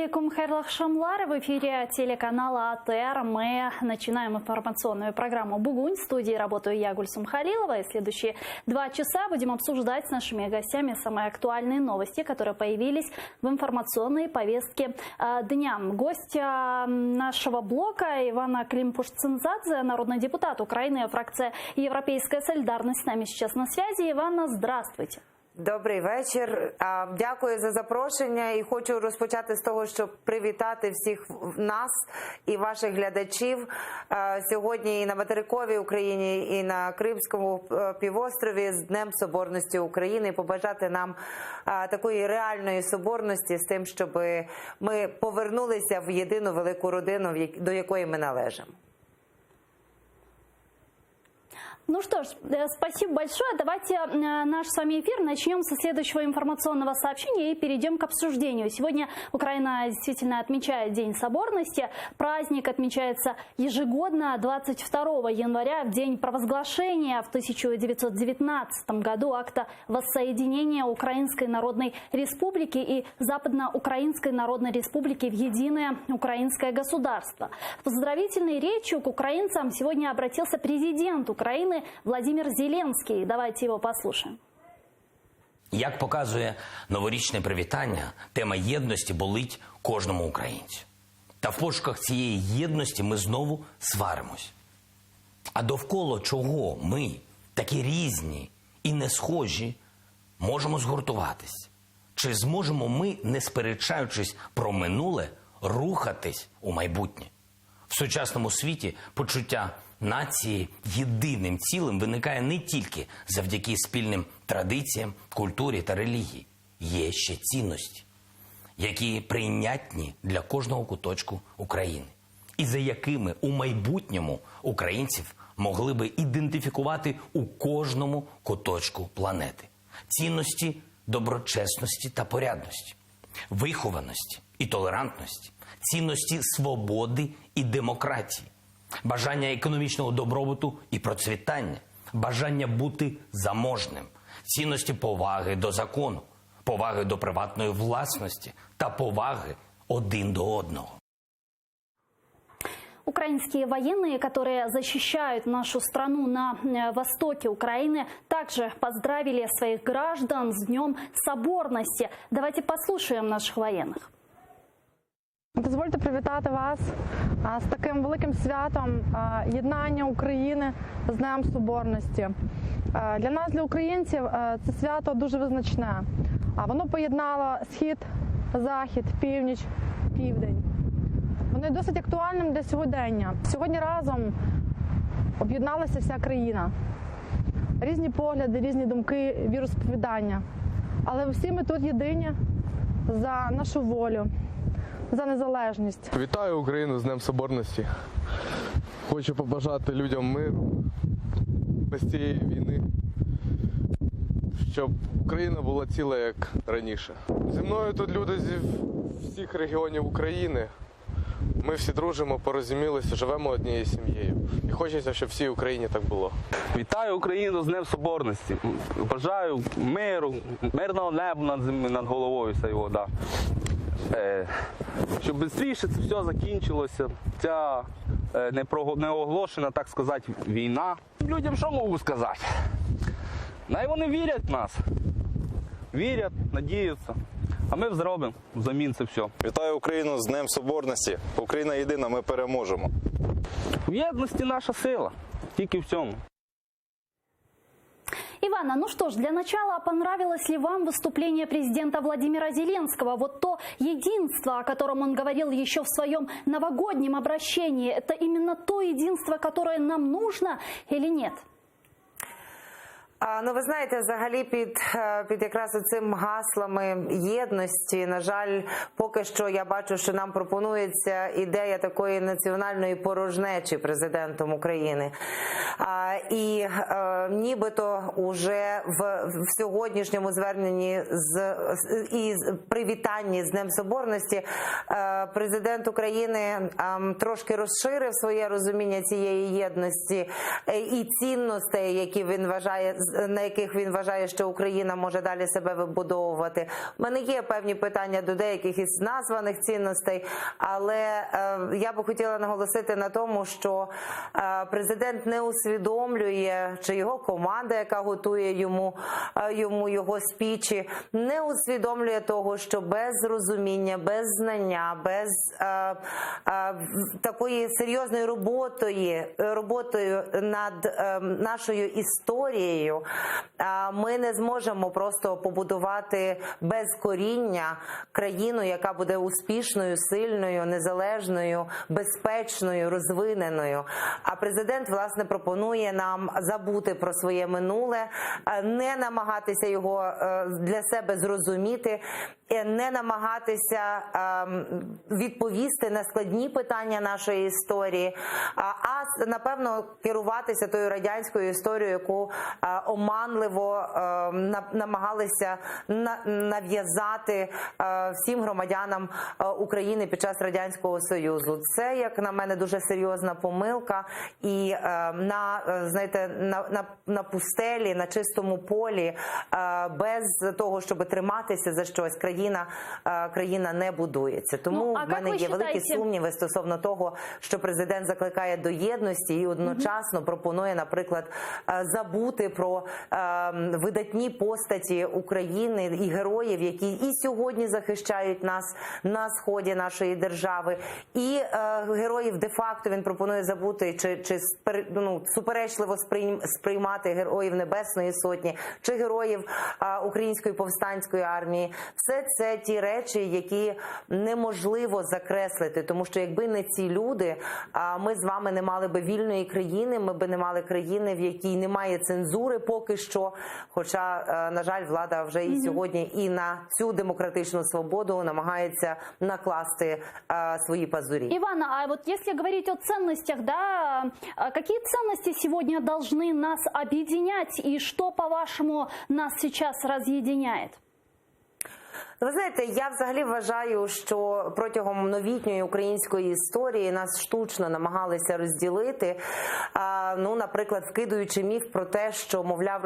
алейкум, хайрлах шамлар. В эфире телеканала АТР. Мы начинаем информационную программу «Бугунь». В студии работаю я, Гульсум Халилова. И следующие 2 часа будем обсуждать с нашими гостями самые актуальные новости, которые появились в информационной повестке дня. Гость нашего блока Ивана Климпуш-Цинцадзе, народный депутат Украины, фракция «Европейская солидарность», с нами сейчас на связи. Ивана, здравствуйте. Добрий вечір. Дякую за запрошення і хочу розпочати з того, щоб привітати всіх нас і ваших глядачів сьогодні і на материковій Україні, і на Кримському півострові з Днем Соборності України. Побажати нам такої реальної соборності з тим, щоб ми повернулися в єдину велику родину, до якої ми належимо. Ну что ж, спасибо большое. Давайте наш с вами эфир начнем со следующего информационного сообщения и перейдем к обсуждению. Сегодня Украина действительно отмечает День соборности. Праздник отмечается ежегодно 22 января, в день провозглашения в 1919 году акта воссоединения Украинской Народной Республики и Западноукраинской Народной Республики в единое украинское государство. В поздравительной речью к украинцам сегодня обратился президент Украины Владимир Зеленський. Давайте його послухаємо. Як показує новорічне привітання, тема єдності болить кожному українцю. Та в пошуках цієї єдності ми знову сваримось. А довкола чого ми, такі різні і не схожі, можемо згуртуватись? Чи зможемо ми, не сперечаючись про минуле, рухатись у майбутнє? В сучасному світі почуття нації єдиним цілим виникає не тільки завдяки спільним традиціям, культурі та релігії. Є ще цінності, які прийнятні для кожного куточку України. І за якими у майбутньому українців могли би ідентифікувати у кожному куточку планети. Цінності доброчесності та порядності, вихованості і толерантності, цінності свободи і демократії, бажання економічного добробуту і процвітання, бажання бути заможним, цінності поваги до закону, поваги до приватної власності та поваги один до одного. Украинские военные, которые защищают нашу страну на востоке Украины, также поздравили своих граждан с Днем Соборности. Давайте послушаем наших военных. Дозвольте привітати вас з таким великим святом єднання України з Днем Соборності. Для нас, для українців, це свято дуже визначне. Воно поєднало схід, захід, північ, південь. Воно є досить актуальним для сьогодення. Сьогодні разом об'єдналася вся країна. Різні погляди, різні думки, віросповідання. Але всі ми тут єдині за нашу волю, за незалежність. Вітаю Україну з Днем Соборності. Хочу побажати людям миру без цієї війни, щоб Україна була ціла, як раніше. Зі мною тут люди зі всіх регіонів України. Ми всі дружимо, порозумілися, живемо однією сім'єю. І хочеться, щоб всій Україні так було. Вітаю Україну з Днем Соборності. Бажаю миру, мирного неба над головою. Щоб швидше це все закінчилося, ця неоголошена, так сказати, війна. Людям що можу сказати? Най вони вірять в нас, вірять, надіються, а ми зробимо взамін це все. Вітаю Україну з Днем Соборності. Україна єдина, ми переможемо. В єдності наша сила, тільки в цьому. Ивана, ну что ж, для начала, понравилось ли вам выступление президента Владимира Зеленского? Вот то единство, о котором он говорил еще в своем новогоднем обращении, это именно то единство, которое нам нужно или нет? Ну, ви знаєте, взагалі під якраз цим гаслами єдності, на жаль, поки що я бачу, що нам пропонується ідея такої національної порожнечі президентом України. І нібито уже в сьогоднішньому зверненні і привітанні з Днем Соборності президент України трошки розширив своє розуміння цієї єдності і цінностей, які він вважає на яких він вважає, що Україна може далі себе вибудовувати. У мене є певні питання до деяких із названих цінностей, але я би хотіла наголосити на тому, що президент не усвідомлює, чи його команда, яка готує йому його спічі, не усвідомлює того, що без розуміння, без знання, без такої серйозної роботою над нашою історією ми не зможемо просто побудувати без коріння країну, яка буде успішною, сильною, незалежною, безпечною, розвиненою. А президент, власне, пропонує нам забути про своє минуле, не намагатися його для себе зрозуміти, не намагатися відповісти на складні питання нашої історії, а напевно керуватися тою радянською історією, яку оманливо намагалися нав'язати всім громадянам України під час Радянського Союзу. Це, як на мене, дуже серйозна помилка, і на пустелі, на чистому полі, без того, щоб триматися за щось, країна не будується. Тому в мене є великі сумніви стосовно того, що президент закликає до єдності і одночасно пропонує, наприклад, забути про видатні постаті України і героїв, які і сьогодні захищають нас на сході нашої держави, і героїв де-факто він пропонує забути, чи суперечливо сприймати героїв Небесної Сотні, чи героїв Української повстанської армії. Все це ті речі, які неможливо закреслити, тому що якби не ці люди, ми з вами не мали би вільної країни, ми би не мали країни, в якій немає цензури поки що, хоча, на жаль, влада вже і сьогодні і на цю демократичну свободу намагається накласти свої пазурі. Ивана, а вот если говорить о ценностях, да, какие ценности сегодня должны нас объединять и что, по-вашему, нас сейчас разъединяет? Ви знаєте, я взагалі вважаю, що протягом новітньої української історії нас штучно намагалися розділити, наприклад, вкидуючи міф про те, що, мовляв,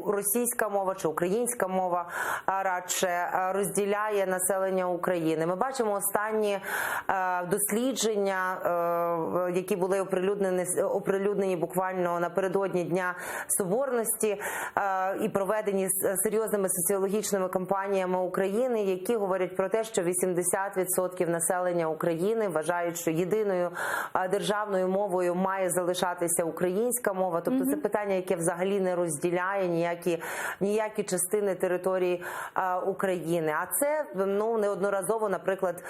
російська мова чи українська мова радше розділяє населення України. Ми бачимо останні дослідження, які були оприлюднені буквально напередодні Дня Соборності і проведені серйозними соціологічними кампаніями України, які говорять про те, що 80% населення України вважають, що єдиною державною мовою має залишатися українська мова. Тобто це питання, яке взагалі не розділяє ніякі частини території України. А це неодноразово, наприклад,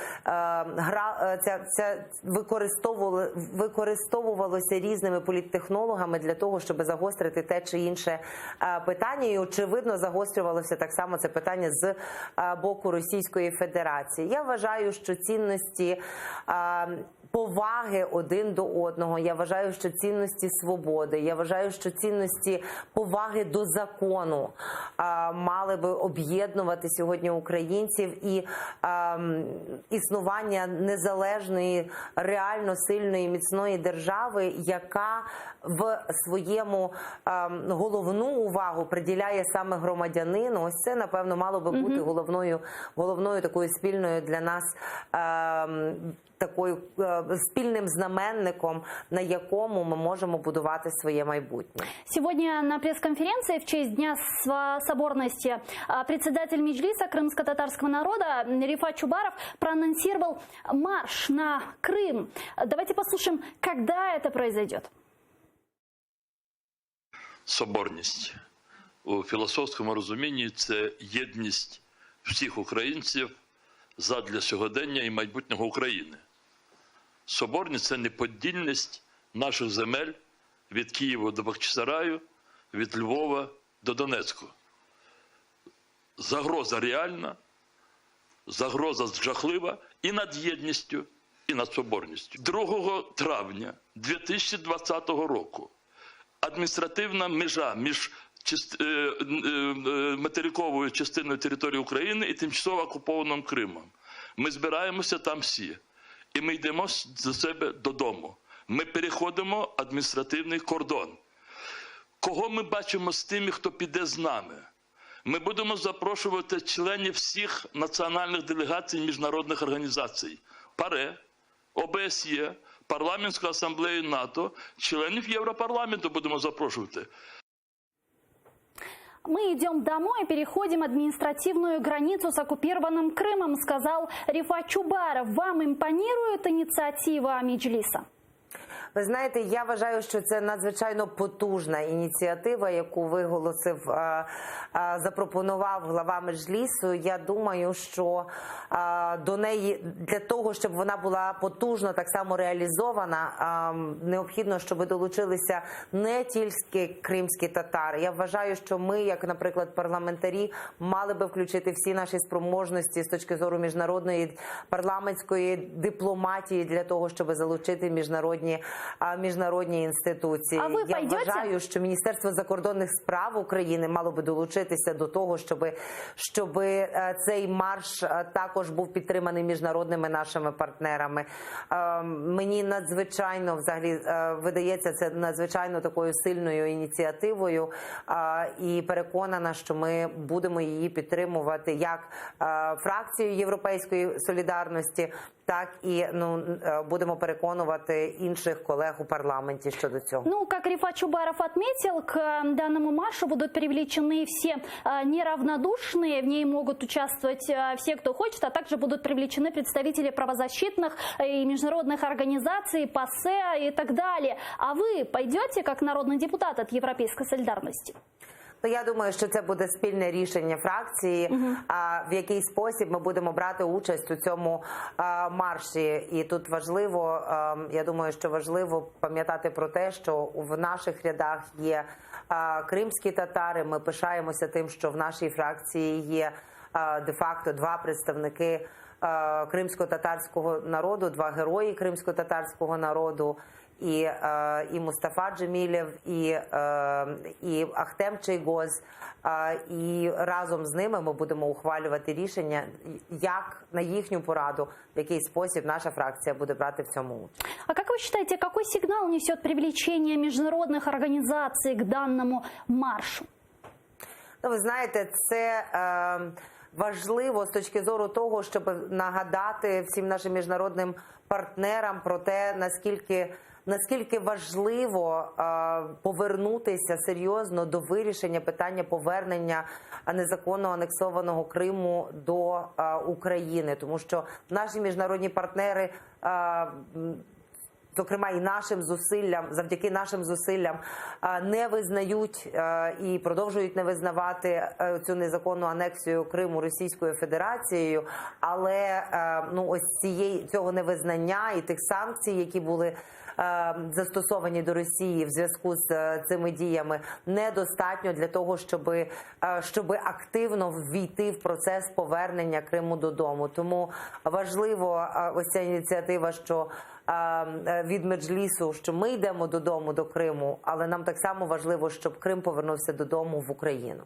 використовувалося різними політтехнологами для того, щоб загострити те чи інше питання. І, очевидно, загострювалося так само це питання з боку Російської Федерації. Я вважаю, що цінності поваги один до одного, я вважаю, що цінності свободи, я вважаю, що цінності поваги до закону мали би об'єднувати сьогодні українців, і існування незалежної, реально сильної, міцної держави, яка в своєму головну увагу приділяє саме громадянину. Ось це, напевно, мало би бути головною такою спільною для нас такою спільним знаменником, на якому мы можем будувати своє майбутнє. Сегодня на пресс-конференции в честь Дня соборности председатель Меджлиса крымско-татарского народа Рифат Чубаров проанонсировал марш на Крым. Давайте послушаем, когда это произойдет. Соборність у філософському розумінні – це єдність всіх українців задля сьогодення і майбутнього України. Соборність – це неподільність наших земель від Києва до Бахчисараю, від Львова до Донецьку. Загроза реальна, загроза жахлива і над єдністю, і над соборністю. 2 травня 2020 року адміністративна межа між материковою частиною території України і тимчасово окупованим Кримом. Ми збираємося там всі. І ми йдемо до себе додому. Ми переходимо адміністративний кордон. Кого ми бачимо з тими, хто піде з нами? Ми будемо запрошувати членів всіх національних делегацій міжнародних організацій. ПАРЕ, ОБСЄ, Парламентську асамблею НАТО, членів Європарламенту будемо запрошувати. Мы идем домой и переходим административную границу с оккупированным Крымом, сказал Рифат Чубаров. Вам импонирует инициатива Меджлиса? Ви знаєте, я вважаю, що це надзвичайно потужна ініціатива, яку виголосив, запропонував глава Меджлісу. Я думаю, що до неї, для того, щоб вона була потужно так само реалізована, необхідно, щоб долучилися не тільки кримські татари. Я вважаю, що ми, як, наприклад, парламентарі, мали би включити всі наші спроможності з точки зору міжнародної парламентської дипломатії для того, щоб залучити міжнародні інституції. А ви Я пойдете? вважаю, що Міністерство закордонних справ України мало би долучитися до того, щоб цей марш також був підтриманий міжнародними нашими партнерами. Мені надзвичайно взагалі видається це надзвичайно такою сильною ініціативою, і переконана, що ми будемо її підтримувати як фракцією Європейської солідарності, так і будемо переконувати інших колег у парламенті щодо цього. Ну, как Рифат Чубаров отметил, к данному маршу будут привлечены все неравнодушные, в ней могут участвовать все, кто хочет, а также будут привлечены представители правозащитных и международных организаций, ПАСЕ и так далее. А вы пойдете как народный депутат от Европейской солидарности? Я думаю, що це буде спільне рішення фракції, в який спосіб ми будемо брати участь у цьому марші. І тут важливо, я думаю, що важливо пам'ятати про те, що в наших рядах є кримські татари. Ми пишаємося тим, що в нашій фракції є де-факто два представники кримсько-татарського народу, два герої кримсько-татарського народу. І Мустафа Джемілєв, і Ахтем Чийгоз, і разом з ними ми будемо ухвалювати рішення, як на їхню пораду, в який спосіб наша фракція буде брати в цьому участь. А как вы считаете, какой сигнал несет привлечение международных организаций к данному маршу? Ну, ви знаєте, це важливо з точки зору того, щоб нагадати всім нашим міжнародним партнерам про те, наскільки важливо повернутися серйозно до вирішення питання повернення незаконно анексованого Криму до України. Тому що наші міжнародні партнери, зокрема і нашим зусиллям, завдяки нашим зусиллям, не визнають і продовжують не визнавати цю незаконну анексію Криму Російською Федерацією. Але ось цього невизнання і тих санкцій, які були застосовані до Росії в зв'язку з цими діями, недостатньо для того, щоб активно ввійти в процес повернення Криму додому. Тому важливо ось ця ініціатива, що від Меджлісу, що ми йдемо додому до Криму, але нам так само важливо, щоб Крим повернувся додому в Україну.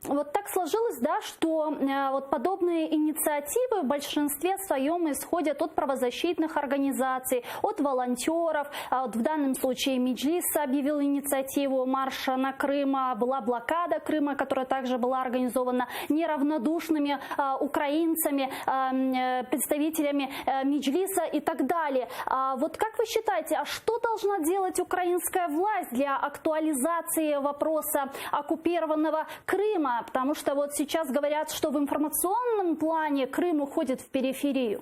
Вот так сложилось, да, что вот подобные инициативы в большинстве своем исходят от правозащитных организаций, от волонтеров. Вот в данном случае Меджлис объявил инициативу марша на Крым, была блокада Крыма, которая также была организована неравнодушными украинцами, представителями Меджлиса и так далее. Вот как вы считаете, а что должна делать украинская власть для актуализации вопроса оккупированного Крыма? Потому что вот сейчас говорят, что в информационном плане Крым уходит в периферию.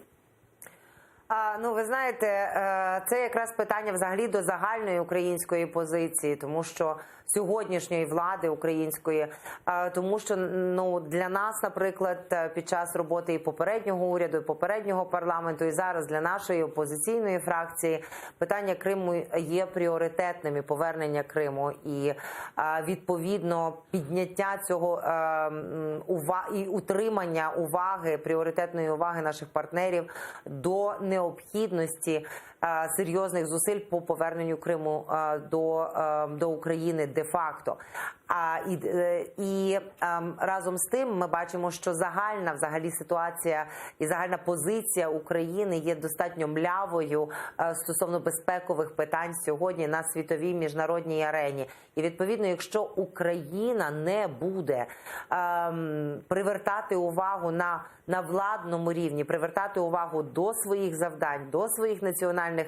Ну, ви знаєте, це якраз питання взагалі до загальної української позиції, тому що сьогоднішньої влади української, тому що для нас, наприклад, під час роботи і попереднього уряду, і попереднього парламенту, і зараз для нашої опозиційної фракції питання Криму є пріоритетним, і повернення Криму, і відповідно підняття цього і утримання уваги, пріоритетної уваги наших партнерів до необхідності серйозних зусиль по поверненню Криму до України, де-факто. Разом з тим ми бачимо, що загальна взагалі ситуація і загальна позиція України є достатньо млявою стосовно безпекових питань сьогодні на світовій міжнародній арені. І відповідно, якщо Україна не буде привертати увагу на владному рівні, привертати увагу до своїх завдань, до своїх національних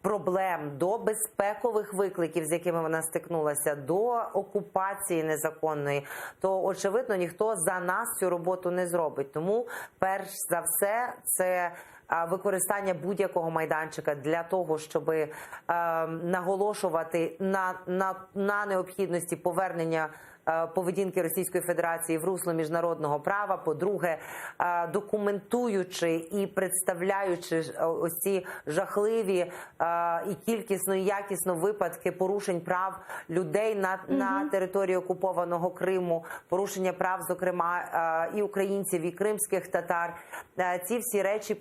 проблем, до безпекових викликів, з якими вона стикнулася, до окупації незаконної, то, очевидно, ніхто за нас цю роботу не зробить. Тому, перш за все, це використання будь-якого майданчика для того, щоб наголошувати на необхідності повернення поведінки Російської Федерації в русло міжнародного права. По-друге, документуючи і представляючи ось ці жахливі і кількісно, і якісно випадки порушень прав людей на території окупованого Криму, порушення прав, зокрема, і українців, і кримських татар. Ці всі речі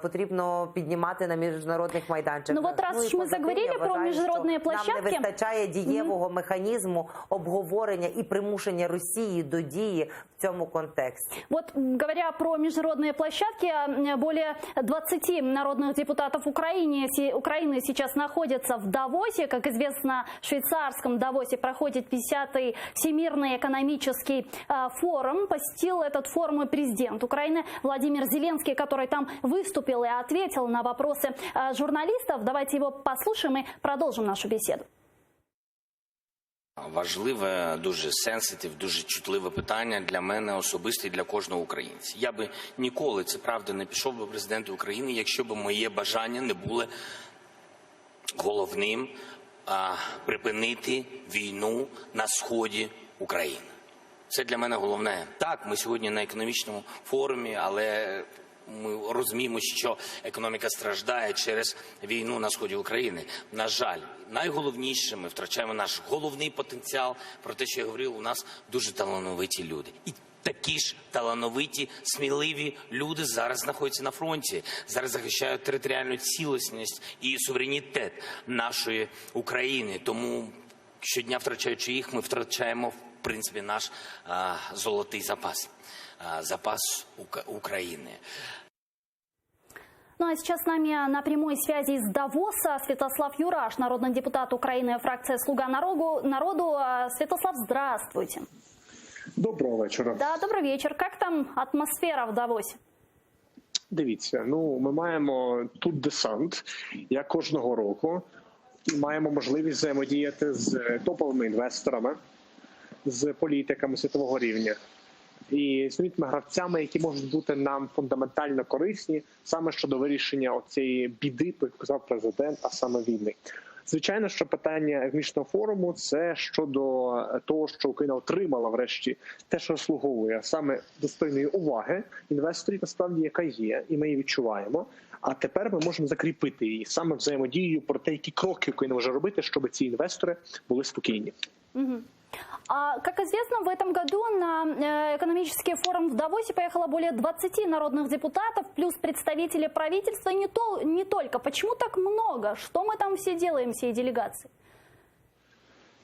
потрібно піднімати на міжнародних майданчиках. Ну, от раз ми заговорили про міжнародні площадки. Нам не вистачає дієвого механізму обговорення і примушення Росії до дії в цьому контексте. Вот говоря про международные площадки, более 20 народных депутатов Украины сейчас находятся в Давосе. Как известно, в швейцарском Давосе проходит 50-й Всемирный экономический форум. Посетил этот форум и президент Украины Владимир Зеленский, который там выступил и ответил на вопросы журналистов. Давайте его послушаем и продолжим нашу беседу. Важливе, дуже сенситив, дуже чутливе питання для мене особисто і для кожного українця. Я би ніколи, це правда, не пішов би президентом України, якщо б моє бажання не було головним припинити війну на сході України. Це для мене головне. Так, ми сьогодні на економічному форумі, але ми розуміємо, що економіка страждає через війну на сході України. На жаль, найголовніше, ми втрачаємо наш головний потенціал. Про те, що я говорив, у нас дуже талановиті люди. І такі ж талановиті, сміливі люди зараз знаходяться на фронті. Зараз захищають територіальну цілісність і суверенітет нашої України. Тому щодня, втрачаючи їх, ми втрачаємо, в принципі, наш золотий запас. Запас України. Ну а сейчас с нами на прямой связи из Давоса Святослав Юраш, народный депутат Украины, фракция «Слуга народу». Святослав, здравствуйте. Доброго вечора. Да, добрый вечер. Как там атмосфера в Давосе? Дивіться, ми маємо тут десант, як кожного року. Маємо можливість взаємодіяти з топовими інвесторами, з політиками світового рівня. І з гравцями, які можуть бути нам фундаментально корисні саме щодо вирішення оцієї біди, про яку казав президент, а саме війни. Звичайно, що питання економічного форуму – це щодо того, що Україна отримала врешті те, що заслуговує, саме достойної уваги інвесторів, насправді, яка є, і ми її відчуваємо. А тепер ми можемо закріпити її саме взаємодією про те, які кроки Україна може робити, щоб ці інвестори були спокійні. Как известно, в этом году на экономический форум в Давосе поехало более 20 народных депутатов, плюс представители правительства, не только. Почему так много? Что мы там все делаем, всей делегации?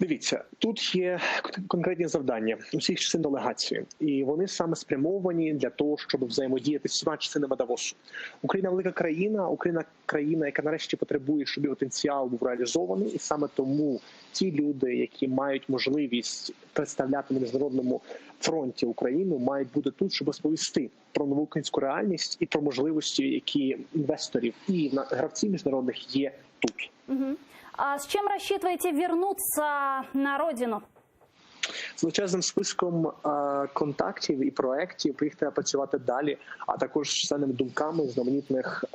Дивіться, тут є конкретні завдання усіх частин делегації, і вони саме спрямовані для того, щоб взаємодіяти з всіма частинами Давосу. Україна – велика країна, Україна – країна, яка нарешті потребує, щоб її потенціал був реалізований, і саме тому ті люди, які мають можливість представляти на міжнародному фронті Україну, мають бути тут, щоб розповісти про нову українську реальність і про можливості, які інвесторів і гравців міжнародних є тут. А с чем рассчитываете вернуться на родину? З величезним списком контактів і проєктів, про їх треба працювати далі, а також з численними думками знаменитих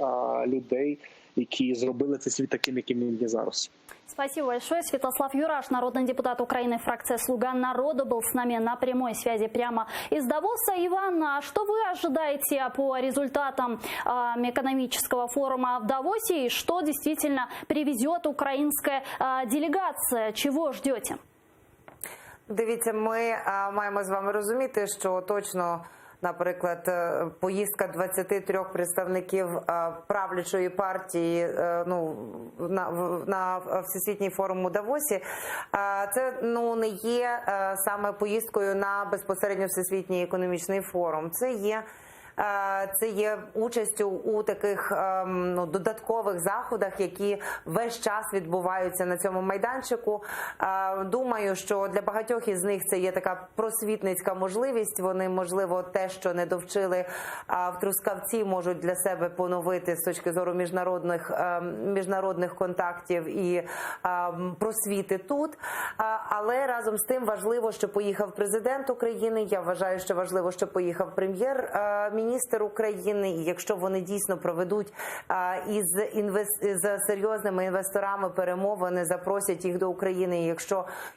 людей, які зробили цей світ таким, яким він є зараз. Спасибо большое. Святослав Юраш, народный депутат Украины, фракция «Слуга народу», был с нами на прямой связи прямо из Давоса. Иван, а что вы ожидаете по результатам экономического форума в Давосе и что действительно привезет украинская делегация? Чего ждете? Дивіться, ми маємо з вами розуміти, що точно наприклад, поїздка 23 представників правлячої партії на Всесвітній форум у Давосі, це не є саме поїздкою на безпосередньо Всесвітній економічний форум. Це є участю у таких додаткових заходах, які весь час відбуваються на цьому майданчику. Думаю, що для багатьох із них це є така просвітницька можливість. Вони, можливо, те, що не довчили в Трускавці, можуть для себе поновити з точки зору міжнародних контактів і просвіти тут. Але разом з тим важливо, що поїхав президент України. Я вважаю, що важливо, що поїхав прем'єр-міністр України, і якщо вони дійсно проведуть із серйозними інвесторами перемовини, запросять їх до України, і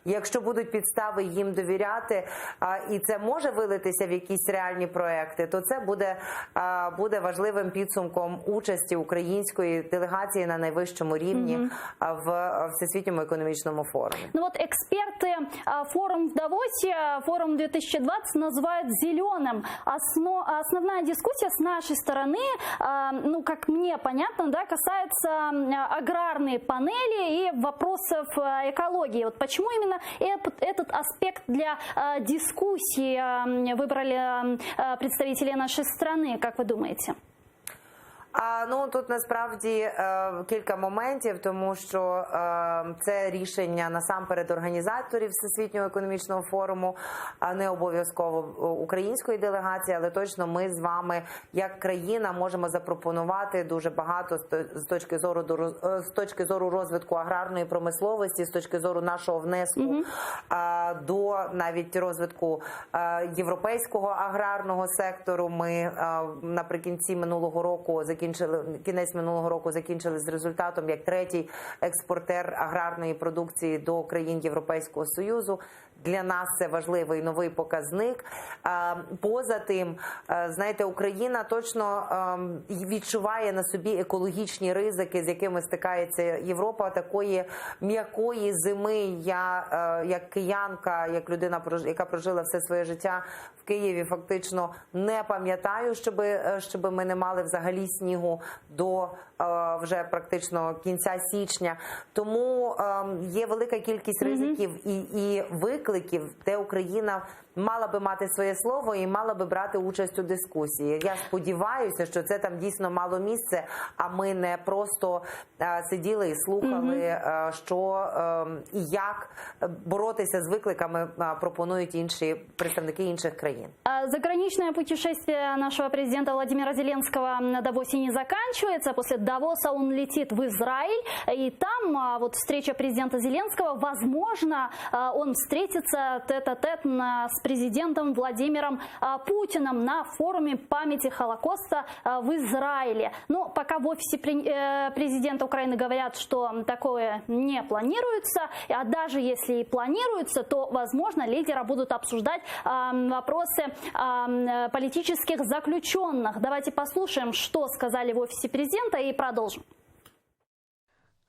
якщо будуть підстави їм довіряти, і це може вилитися в якісь реальні проекти, то це буде важливим підсумком участі української делегації на найвищому рівні в Всесвітньому економічному форумі. Ну вот эксперты форум в Давосе, форум 2020 называют зеленым. Основная дискуссия с нашей стороны, как мне понятно, да, касается аграрной панели и вопросов экологии. Вот почему именно этот аспект для дискуссии выбрали представители нашей страны, как вы думаете? Тут насправді кілька моментів, тому що це рішення насамперед організаторів Всесвітнього економічного форуму, а не обов'язково української делегації, але точно ми з вами як країна можемо запропонувати дуже багато з точки зору розвитку аграрної промисловості, з точки зору нашого внеску до навіть розвитку європейського аграрного сектору. Ми наприкінці минулого року кінець минулого року закінчили з результатом як третій експортер аграрної продукції до країн Європейського Союзу. Для нас це важливий новий показник. Поза тим, знаєте, Україна точно відчуває на собі екологічні ризики, з якими стикається Європа. Такої м'якої зими я, як киянка, як людина, яка прожила все своє життя в Києві, фактично не пам'ятаю, щоб ми не мали взагалі снігу до вже практично кінця січня. Тому є велика кількість ризиків і викликів, де Україна мала би мати своє слово і мала би брати участь у дискусії. Я сподіваюся, що це там дійсно мало місце, а ми не просто сиділи і слухали, що і як боротися з викликами пропонують інші представники інших країн. Заграничное путешествие нашего президента Владимира Зеленского на Давосе не заканчивается. После Давоса он летит в Израиль, и там вот встреча президента Зеленского, возможно, он встретится тет-а-тет с президентом Владимиром Путиным на форуме памяти Холокоста в Израиле. Но пока в офисе президента Украины говорят, что такое не планируется, а даже если и планируется, то, возможно, лидеры будут обсуждать вопросы политических заключенных. Давайте послушаем, что сказали в офисе президента, и продолжим.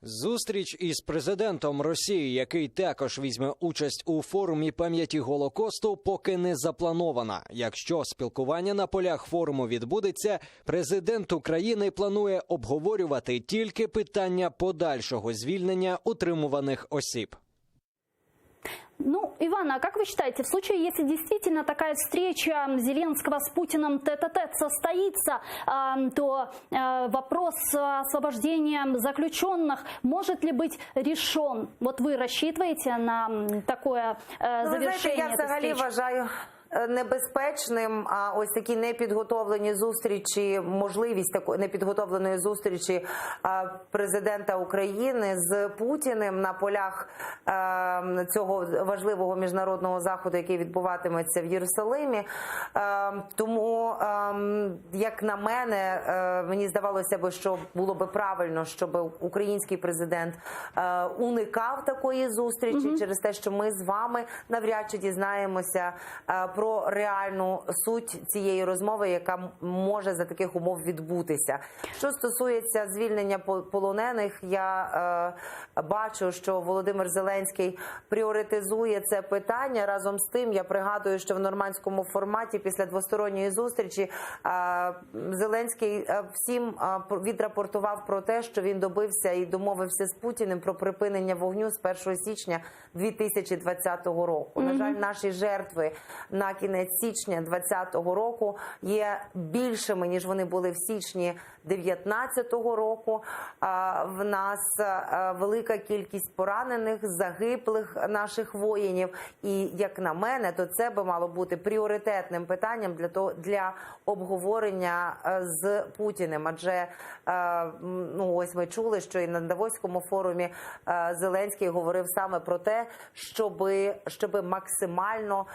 Зустріч із президентом Росії, який також візьме участь у форумі пам'яті Голокосту, поки не запланована. Якщо спілкування на полях форуму відбудеться, президент України планує обговорювати тільки питання подальшого звільнення утримуваних осіб. Ну, Иван, а как вы считаете, в случае, если действительно такая встреча Зеленского с Путиным тет-а-тет состоится, то вопрос освобождения заключенных может ли быть решен? Вот вы рассчитываете на такое завершение этой встречи? Я вважаю небезпечним ось такі непідготовлені зустрічі, можливість такої непідготовленої зустрічі президента України з Путіним на полях цього важливого міжнародного заходу, який відбуватиметься в Єрусалимі. Тому, як на мене, мені здавалося б, що було б правильно, щоб український президент уникав такої зустрічі через те, що ми з вами навряд чи дізнаємося про реальну суть цієї розмови, яка може за таких умов відбутися. Що стосується звільнення полонених, я бачу, що Володимир Зеленський пріоритизує це питання. Разом з тим, я пригадую, що в нормандському форматі після двосторонньої зустрічі Зеленський всім відрапортував про те, що він добився і домовився з Путіним про припинення вогню з 1 січня 2020 року. На жаль, наші жертви на кінець січня 2020 року є більшими, ніж вони були в січні 2019 року. В нас велика кількість поранених, загиблих наших воїнів. І, як на мене, то це би мало бути пріоритетним питанням для обговорення з Путіним. Адже ось ми чули, що і на Давоському форумі Зеленський говорив саме про те, щоб максимально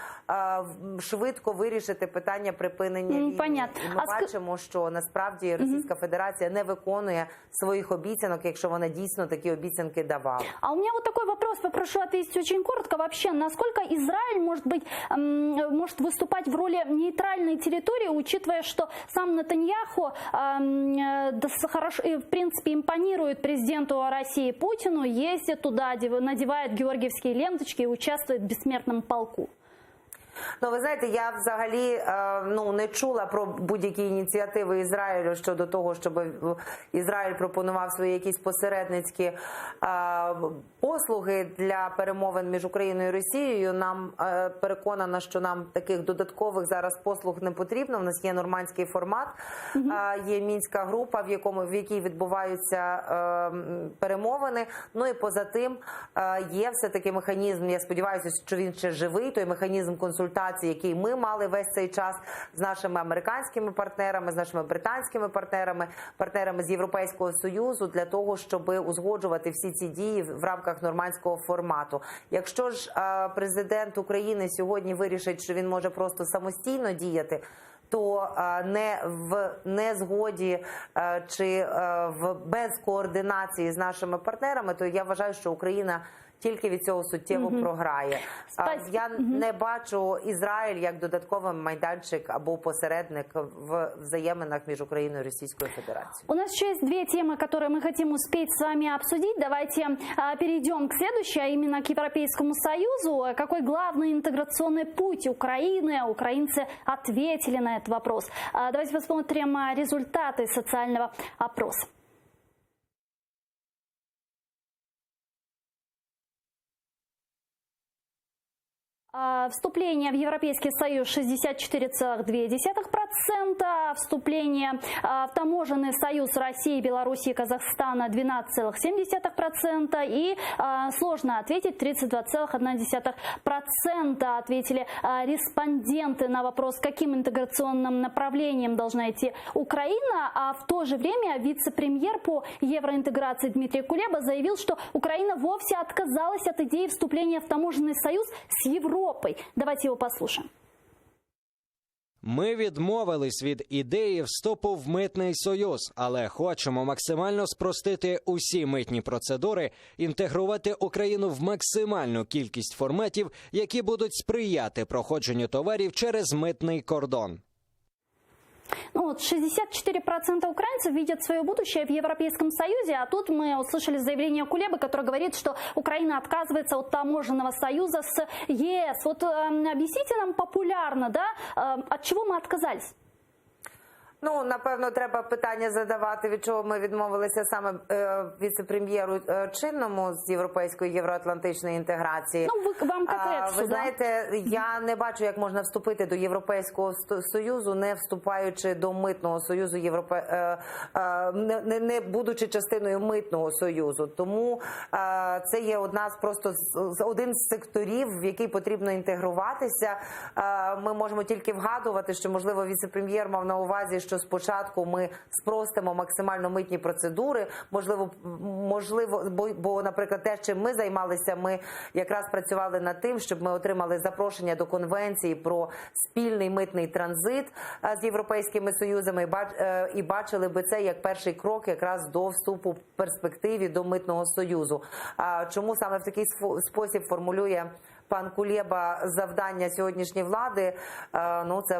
швидко вирішити питання припинення війни. Понятно. І ми бачимо, що насправді Російська Федерація не виконує своїх обіцянок, якщо вона дійсно такі обіцянки давала. А у меня вот такой вопрос, попрошу ответить очень коротко. Вообще, насколько Израиль может выступать в роли нейтральной территории, учитывая, что сам Нетаньяху в принципе импонирует президенту России Путину, ездит туда, надевает георгиевские ленточки и участвует в бессмертном полку? Ну, ви знаєте, я взагалі не чула про будь-які ініціативи Ізраїлю щодо того, щоб Ізраїль пропонував свої якісь посередницькі послуги для перемовин між Україною і Росією. Нам переконана, що нам таких додаткових зараз послуг не потрібно. У нас є нормандський формат, є мінська група, в якій відбуваються перемовини. Ну і поза тим є все-таки механізм, я сподіваюся, що він ще живий, той механізм консультації, який ми мали весь цей час з нашими американськими партнерами, з нашими британськими партнерами з Європейського Союзу, для того, щоб узгоджувати всі ці дії в рамках нормандського формату. Якщо ж президент України сьогодні вирішить, що він може просто самостійно діяти, то в незгоді чи без координації з нашими партнерами, то я вважаю, що Україна тільки від цього суттєво програє. Я не бачу Ізраїль як додатковий майданчик або посередник в взаєминах між Україною і Російською Федерацією. У нас еще есть две темы, которые мы хотим успеть с вами обсудить. Давайте перейдем к следующей, а именно к Европейскому Союзу. Какой главный интеграционный путь Украины? Украинцы ответили на этот вопрос. Давайте посмотрим результаты социального опроса. Вступление в Европейский Союз 64,2%, вступление в таможенный союз России, Белоруссии и Казахстана 12,7%, и сложно ответить 32,1% ответили респонденты на вопрос, каким интеграционным направлением должна идти Украина, а в то же время вице-премьер по евроинтеграции Дмитрий Кулеба заявил, что Украина вовсе отказалась от идеи вступления в таможенный союз с Европой. Давайте его послушаем. Ми відмовились від ідеї вступу в митний союз, але хочемо максимально спростити усі митні процедури, інтегрувати Україну в максимальну кількість форматів, які будуть сприяти проходженню товарів через митний кордон. 64% украинцев видят свое будущее в Европейском Союзе, а тут мы услышали заявление Кулебы, который говорит, что Украина отказывается от таможенного союза с ЕС. Вот объясните нам популярно, да, от чего мы отказались? Напевно, треба питання задавати, від чого ми відмовилися саме віце-прем'єру чинному з європейської євроатлантичної інтеграції. Вам ви знаєте, я не бачу, як можна вступити до Європейського Союзу, не вступаючи до Митного Союзу, не будучи частиною Митного Союзу. Тому це є один з секторів, в який потрібно інтегруватися. Ми можемо тільки вгадувати, що, можливо, віце-прем'єр мав на увазі, що спочатку ми спростимо максимально митні процедури, можливо, бо, наприклад, те, чим ми займалися, ми якраз працювали над тим, щоб ми отримали запрошення до конвенції про спільний митний транзит з європейськими союзами і бачили би це як перший крок якраз до вступу в перспективі до митного союзу. Чому саме в такий спосіб формулює пан Кулеба завдання сьогоднішньої влади, ну це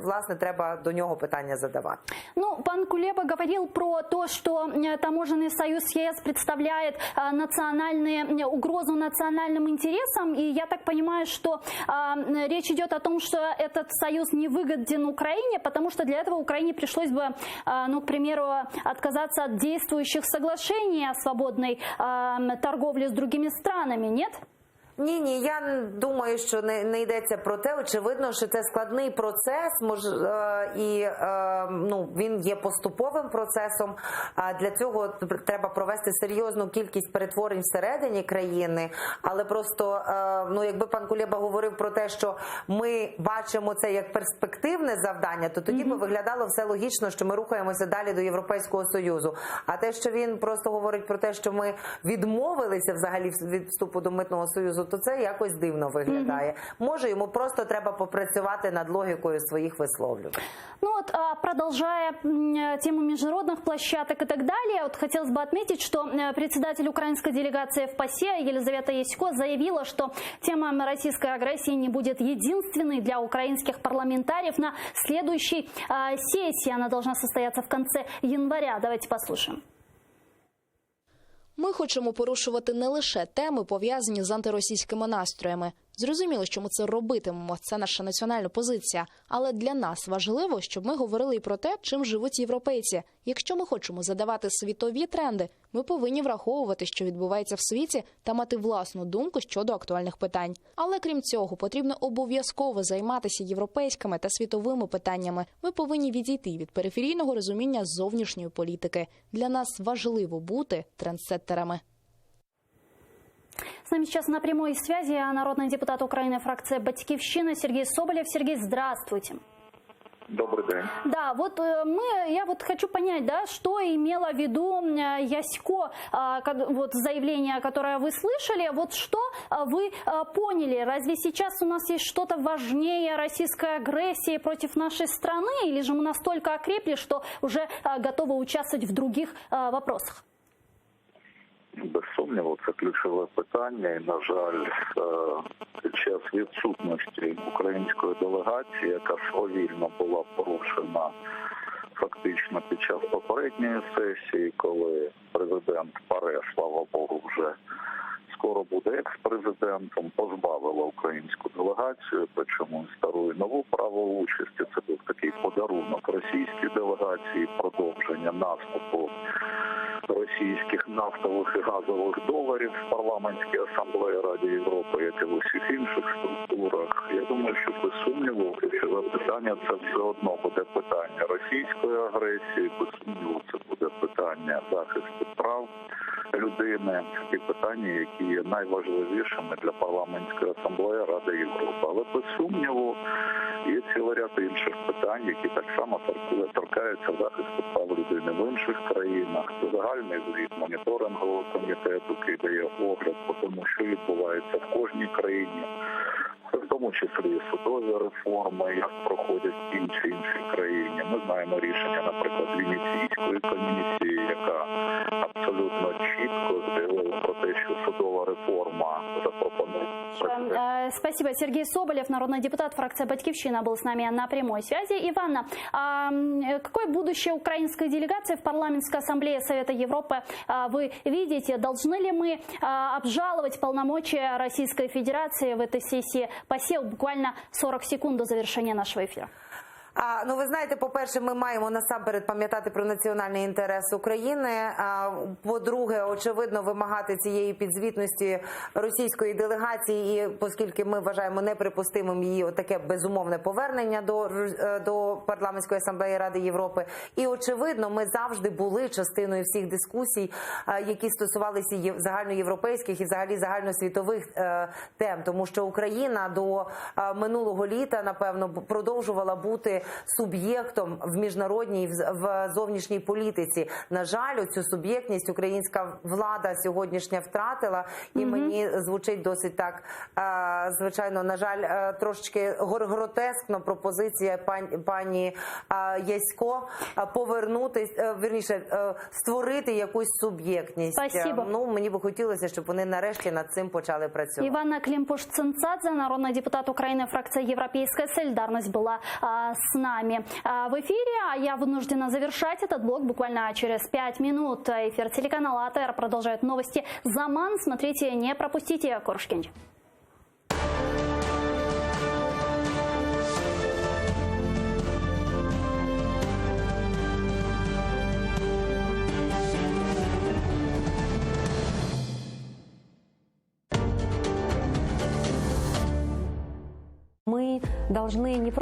власне треба до нього питання задавати. Ну, пан Кулеба говорил про то, что таможенный союз с ЕС представляет угрозу национальным интересам, и я так понимаю, что речь идет о том, что этот союз не выгоден Украине, потому что для этого Украине пришлось бы, ну, к примеру, отказаться от действующих соглашений о свободной торговле с другими странами, нет? Ні, я думаю, що не йдеться про те. Очевидно, що це складний процес, і ну, він є поступовим процесом. Для цього треба провести серйозну кількість перетворень всередині країни. Але просто, ну, якби пан Кулеба говорив про те, що ми бачимо це як перспективне завдання, то тоді би виглядало все логічно, що ми рухаємося далі до Європейського Союзу. А те, що він просто говорить про те, що ми відмовилися взагалі від вступу до Митного Союзу, то це якось дивно виглядає. Може, йому просто треба попрацювати над логікою своїх висловлювань. Ну вот, продолжая тему международных площадок и так далее, вот хотелось бы отметить, что председатель украинской делегации в ПАСЕ Елизавета Ясько заявила, что тема российской агрессии не будет единственной для украинских парламентариев на следующей сессии. Она должна состояться в конце января. Давайте послушаем. Ми хочемо порушувати не лише теми, пов'язані з антиросійськими настроями. Зрозуміло, що ми це робитимемо, це наша національна позиція. Але для нас важливо, щоб ми говорили і про те, чим живуть європейці. Якщо ми хочемо задавати світові тренди, ми повинні враховувати, що відбувається в світі, та мати власну думку щодо актуальних питань. Але крім цього, потрібно обов'язково займатися європейськими та світовими питаннями. Ми повинні відійти від периферійного розуміння зовнішньої політики. Для нас важливо бути трендсеттерами. С нами сейчас на прямой связи народный депутат Украины, фракция «Батьківщина» Сергей Соболев. Сергей, здравствуйте. Добрый день. Да, вот я хочу понять, да, что имела в виду Ясько, вот заявление, которое вы слышали, вот что вы поняли? Разве сейчас у нас есть что-то важнее российской агрессии против нашей страны, или же мы настолько окрепли, что уже готовы участвовать в других вопросах? Без сумніву, це ключове питання, і, на жаль, під час відсутності української делегації, яка свавільно була порушена фактично під час попередньої сесії, коли президент ПАРЄ, слава Богу, вже скоро буде екс-президентом, позбавила українську делегацію, причому стару і нову право участі. Це був такий подарунок російській делегації, продовження наступу російських нафтових і газових доларів в парламентській асамблеї Ради Європи, як і в усіх інших структурах. Я думаю, що без сумніву ключове питання це все одно буде питання російської агресії, без сумніву це буде питання захисту прав людини, ті питання, які є найважливішими для парламентської асамблеї Ради Європи. Але без сумніву є цілий ряд інших питань, які так само торкаються захисту прав людини в інших країнах. Це загальний звіт моніторингового комітету, який дає огляд по тому, що відбувається в кожній країні, в тому числі і судові реформи, як проходять в іншій країні. Ми знаємо рішення, наприклад, Венеційської комісії, яка абсолютно чітко заявила про те, що судова реформа запропонує. Спасибо. Сергей Соболев, народный депутат, фракция «Батьківщина», был с нами на прямой связи. Иванна, какое будущее украинской делегации в парламентской ассамблее Совета Европы вы видите? Должны ли мы обжаловать полномочия Российской Федерации в этой сессии? Посел буквально 40 секунд до завершения нашего эфира. Ну, ви знаєте, по-перше, ми маємо насамперед пам'ятати про національний інтерес України. По-друге, очевидно, вимагати цієї підзвітності російської делегації, і оскільки ми вважаємо неприпустимим її таке безумовне повернення до парламентської асамблеї Ради Європи. І, очевидно, ми завжди були частиною всіх дискусій, які стосувалися загальноєвропейських і взагалі загальносвітових тем. Тому що Україна до минулого літа, напевно, продовжувала бути суб'єктом в міжнародній, в зовнішній політиці. На жаль, цю суб'єктність українська влада сьогоднішня втратила, і мені звучить досить так, звичайно, на жаль, трошечки гротескно пропозиція пані Ясько повернутися, вірніше, створити якусь суб'єктність. Спасибо. Ну, мені би хотілося, щоб вони нарешті над цим почали працювати. Ивана Климпуш-Цинцадзе, народный депутат Украины, фракция «Европейская солидарность», была с нами в эфире. А я вынуждена завершать этот блок буквально через 5 минут. Эфир телеканала АТР продолжает новости «Заман». Смотрите, не пропустите. Коршкинч. Мы должны не